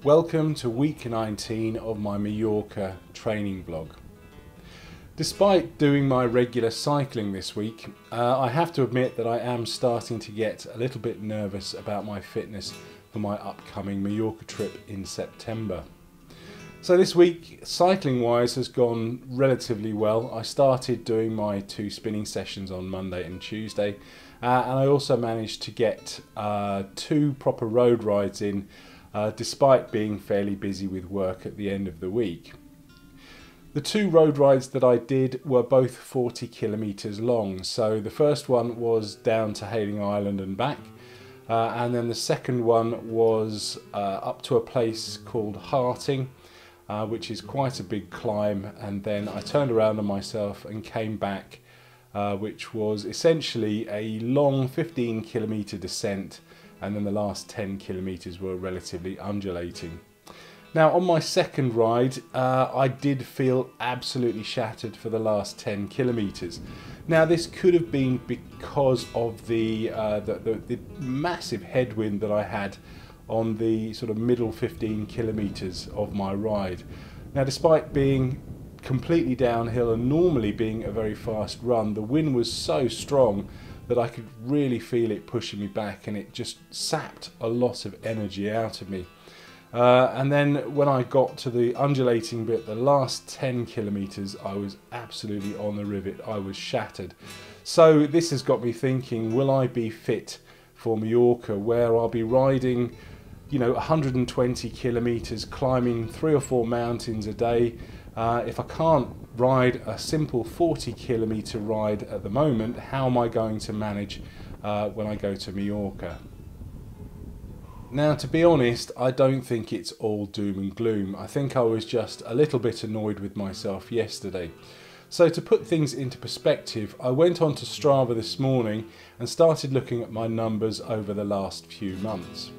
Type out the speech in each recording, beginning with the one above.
Welcome to week 19 of my Mallorca training vlog. Despite doing my regular cycling this week, I have to admit that I am starting to get a little bit nervous about my fitness for my upcoming Mallorca trip in September. So this week, cycling wise, has gone relatively well. I started doing my 2 spinning sessions on Monday and Tuesday, and I also managed to get 2 proper road rides in despite being fairly busy with work at the end of the week. The 2 road rides that I did were both 40 kilometres long. So the first one was down to Hayling Island and back, and then the second one was up to a place called Harting, which is quite a big climb, and then I turned around on myself and came back, which was essentially a long 15 kilometre descent, and then the last 10 kilometres were relatively undulating. Now on my second ride, I did feel absolutely shattered for the last 10 kilometres. Now this could have been because of the massive headwind that I had on the sort of middle 15 kilometres of my ride. Now despite being completely downhill and normally being a very fast run, the wind was so strong that I could really feel it pushing me back, and it just sapped a lot of energy out of me. And then when I got to the undulating bit, the last 10 kilometres, I was absolutely on the rivet. I was shattered. So this has got me thinking, will I be fit for Mallorca, where I'll be riding, 120 kilometres, climbing 3 or 4 mountains a day? If I can't ride a simple 40 kilometre ride at the moment, how am I going to manage when I go to Mallorca? Now, to be honest, I don't think it's all doom and gloom. I think I was just a little bit annoyed with myself yesterday. So to put things into perspective, I went onto Strava this morning and started looking at my numbers over the last few months.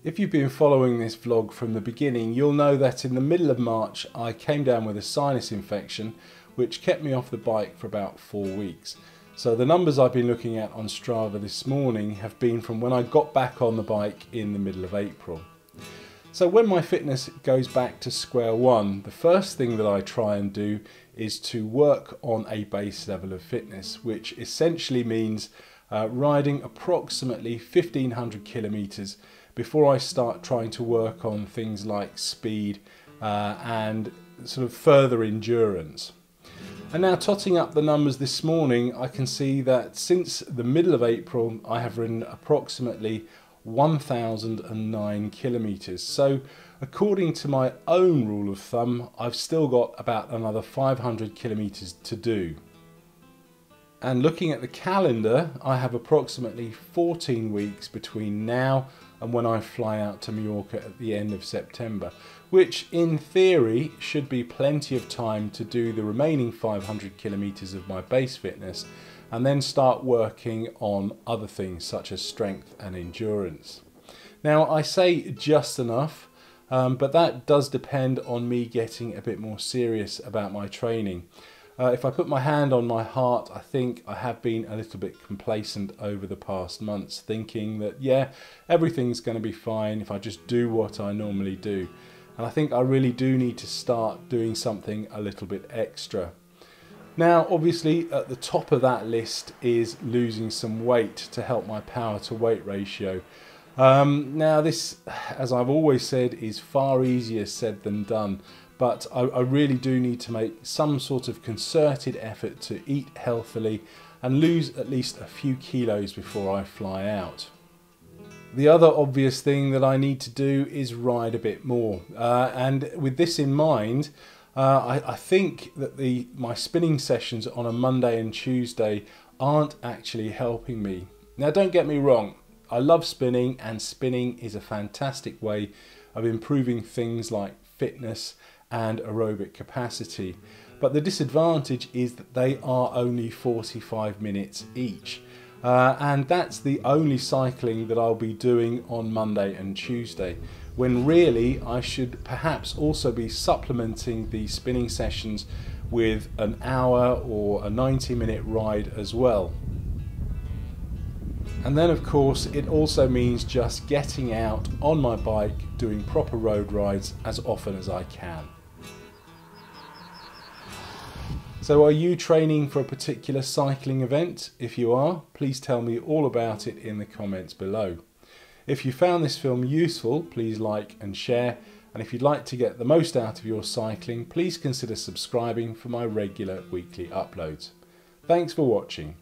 If you've been following this vlog from the beginning, you'll know that in the middle of March I came down with a sinus infection which kept me off the bike for about 4 weeks. So the numbers I've been looking at on Strava this morning have been from when I got back on the bike in the middle of April. So when my fitness goes back to square one, the first thing that I try and do is to work on a base level of fitness, which essentially means riding approximately 1500 kilometres before I start trying to work on things like speed and sort of further endurance. And now, totting up the numbers this morning, I can see that since the middle of April I have ridden approximately 1009 kilometres. So according to my own rule of thumb, I've still got about another 500 kilometres to do. And looking at the calendar, I have approximately 14 weeks between now and when I fly out to Mallorca at the end of September, which in theory should be plenty of time to do the remaining 500 kilometres of my base fitness and then start working on other things such as strength and endurance. Now I say just enough, but that does depend on me getting a bit more serious about my training. If I put my hand on my heart, I think I have been a little bit complacent over the past months, thinking that, yeah, everything's going to be fine if I just do what I normally do. And I think I really do need to start doing something a little bit extra. Now, obviously, at the top of that list is losing some weight to help my power to weight ratio. Now this, as I've always said, is far easier said than done. But I really do need to make some sort of concerted effort to eat healthily and lose at least a few kilos before I fly out. The other obvious thing that I need to do is ride a bit more. And with this in mind, I think that my spinning sessions on a Monday and Tuesday aren't actually helping me. Now don't get me wrong, I love spinning, and spinning is a fantastic way of improving things like fitness and aerobic capacity, but the disadvantage is that they are only 45 minutes each, and that's the only cycling that I'll be doing on Monday and Tuesday, when really I should perhaps also be supplementing the spinning sessions with an hour or a 90-minute ride as well. And then of course it also means just getting out on my bike, doing proper road rides as often as I can. So are you training for a particular cycling event? If you are, please tell me all about it in the comments below. If you found this film useful, please like and share, and if you'd like to get the most out of your cycling, please consider subscribing for my regular weekly uploads. Thanks for watching.